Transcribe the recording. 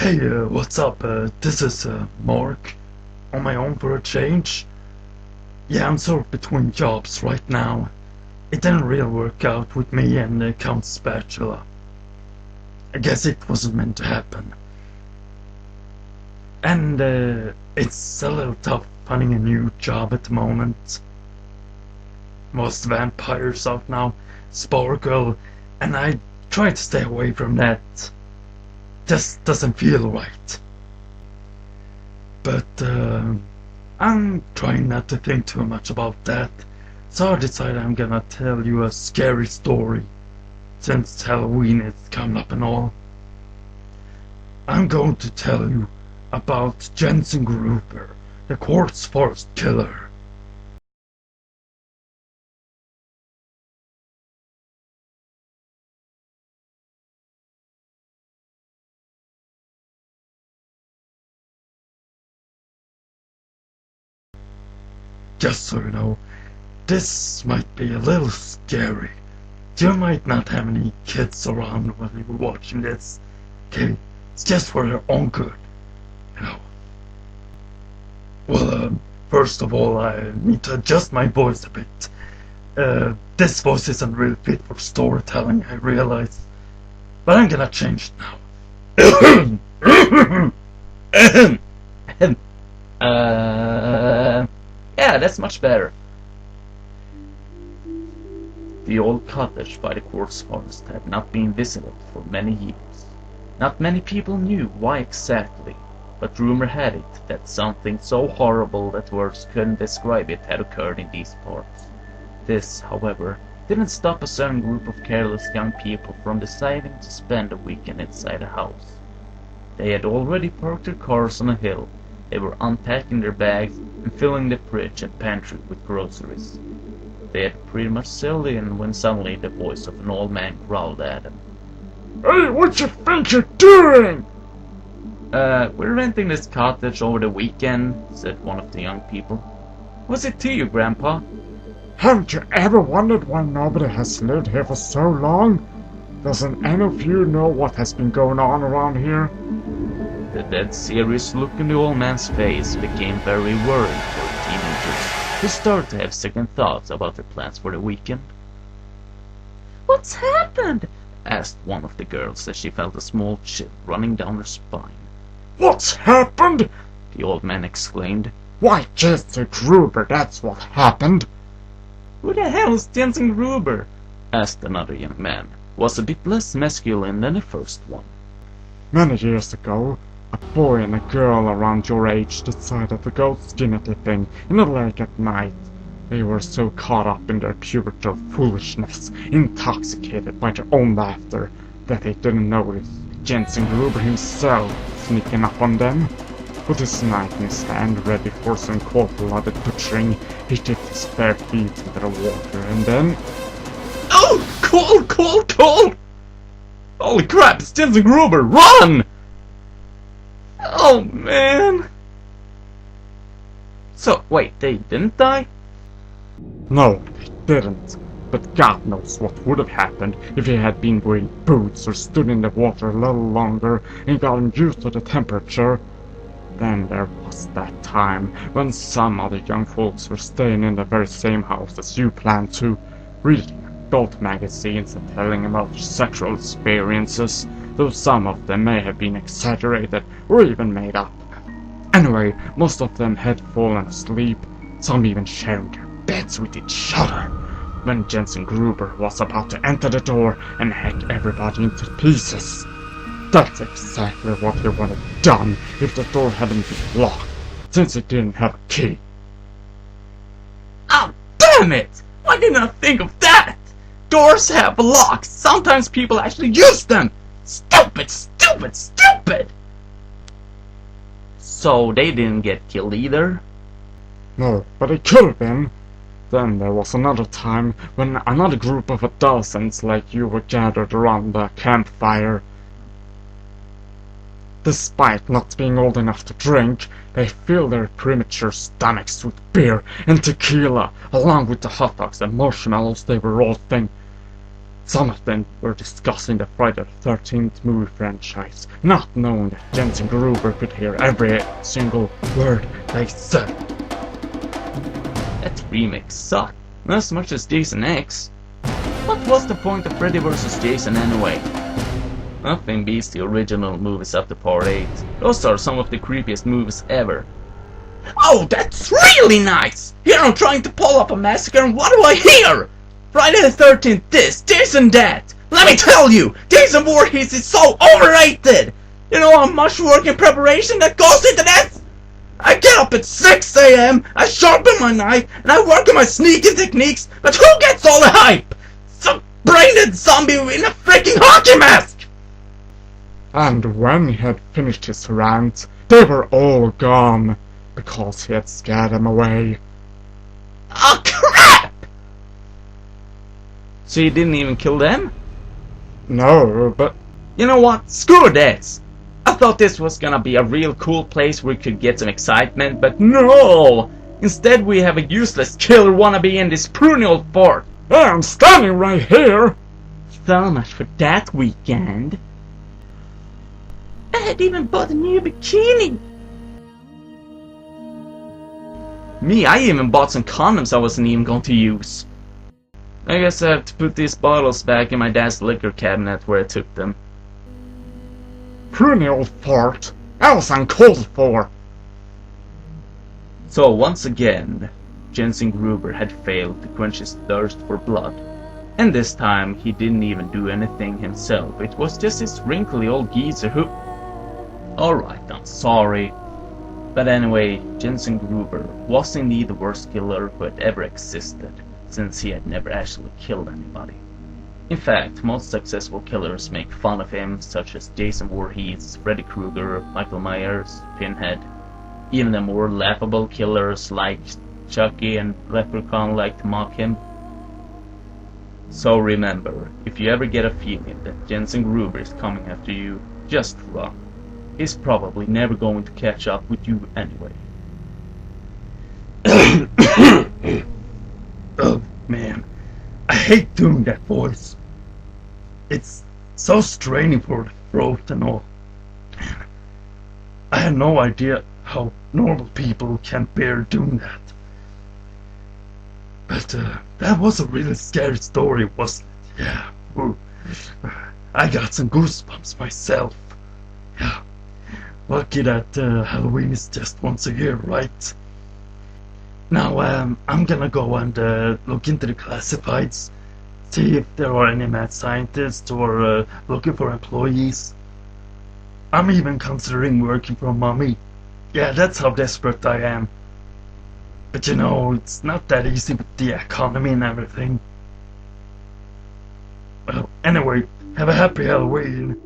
Hey, what's up? This is Mark. On my own for a change. Yeah, I'm sort of between jobs right now. It didn't really work out with me and Count Spatula. I guess it wasn't meant to happen. And it's a little tough finding a new job at the moment. Most vampires out now, Sparkle, and I try to stay away from that. Just doesn't feel right. But I'm trying not to think too much about that, so I decided I'm gonna tell you a scary story, since Halloween is coming up and all. I'm going to tell you about Jensen Gruber, the Quartz Forest Killer. Just so you know, this might be a little scary. You might not have any kids around when you're watching this. Okay, it's just for your own good, you know. Well, first of all, I need to adjust my voice a bit. This voice isn't really fit for storytelling, I realize. But I'm gonna change it now. Yeah, that's much better. The old cottage by the quartz forest had not been visited for many years. Not many people knew why exactly, but rumor had it that something so horrible that words couldn't describe it had occurred in these parts. This, however, didn't stop a certain group of careless young people from deciding to spend a weekend inside a house. They had already parked their cars on a hill. They were unpacking their bags and filling the fridge and pantry with groceries. They had pretty much settled in when suddenly the voice of an old man growled at them. Hey, what you think you're doing? We're renting this cottage over the weekend, said one of the young people. What's it to you, Grandpa? Haven't you ever wondered why nobody has lived here for so long? Doesn't any of you know what has been going on around here? The dead serious look in the old man's face became very worrying for teenagers, who started to have second thoughts about their plans for the weekend. What's happened? Asked one of the girls as she felt a small chill running down her spine. What's happened? The old man exclaimed. Why, Jensen Gruber, that's what happened. Who the hell is Jensen Gruber? Asked another young man, who was a bit less masculine than the first one. Many years ago, a boy and a girl around your age decided to go skinny dipping in the lake at night. They were so caught up in their pubertal foolishness, intoxicated by their own laughter, that they didn't notice Jensen Gruber himself sneaking up on them. With his knife in his hand, ready for some cold-blooded butchering, he dipped his bare feet into the water and then... Oh! Cold! Holy crap, it's Jensen Gruber! Run! Oh, man. So, wait, they didn't die? No, they didn't. But God knows what would have happened if he had been wearing boots or stood in the water a little longer and gotten used to the temperature. Then there was that time when some other young folks were staying in the very same house as you planned to, reading adult magazines and telling about their sexual experiences, though some of them may have been exaggerated or even made up. Anyway, most of them had fallen asleep, some even sharing their beds with each other, when Jensen Gruber was about to enter the door and hack everybody into pieces. That's exactly what he would have done if the door hadn't been locked, since it didn't have a key. Oh, damn it! Why didn't I think of that? Doors have locks. Sometimes people actually use them. Stupid! So they didn't get killed either? No, but it could have been. Then there was another time when another group of dozens like you were gathered around the campfire. Despite not being old enough to drink, they filled their premature stomachs with beer and tequila, along with the hot dogs and marshmallows they were roasting. Some of them were discussing the Friday the 13th movie franchise, not knowing that Jensen Gruber could hear every single word they said. That remake sucked, not as much as Jason X. What was the point of Freddy vs. Jason anyway? Nothing beats the original movies up to Part 8. Those are some of the creepiest movies ever. Oh, that's really nice! Here I'm trying to pull off a massacre and what do I hear? Friday the 13th this, Jason that! Let me tell you, Jason Voorhees is so overrated! You know how much work and preparation that goes into this? I get up at 6 AM, I sharpen my knife, and I work on my sneaking techniques, but who gets all the hype? Some brained zombie in a freaking hockey mask! And when he had finished his rant, they were all gone, because he had scared them away. Oh crap! So you didn't even kill them? No, but You know what? Screw this! I thought this was gonna be a real cool place where we could get some excitement, but no! Instead we have a useless killer wannabe in this pruny old fort. I'm standing right here! So much for that weekend. I had even bought a new bikini. Me, I even bought some condoms I wasn't even going to use. I guess I have to put these bottles back in my dad's liquor cabinet where I took them. Pruny old fart. That was uncalled for. So once again, Jensen Gruber had failed to quench his thirst for blood. And this time, he didn't even do anything himself. It was just this wrinkly old geezer who... Alright, I'm sorry. But anyway, Jensen Gruber was indeed the worst killer who had ever existed, since he had never actually killed anybody. In fact, most successful killers make fun of him, such as Jason Voorhees, Freddy Krueger, Michael Myers, Pinhead. Even the more laughable killers like Chucky and Leprechaun like to mock him. So remember, if you ever get a feeling that Jensen Gruber is coming after you, just run. He's probably never going to catch up with you anyway. Oh man, I hate doing that voice. It's so straining for the throat and all. I had no idea how normal people can bear doing that. But that was a really scary story, wasn't it? Yeah. Ooh. I got some goosebumps myself. Yeah. Lucky that Halloween is just once a year, right? Now, I'm gonna go and look into the classifieds, see if there are any mad scientists or looking for employees. I'm even considering working for mommy. Yeah, that's how desperate I am. But you know, it's not that easy with the economy and everything. Well, anyway, have a happy Halloween.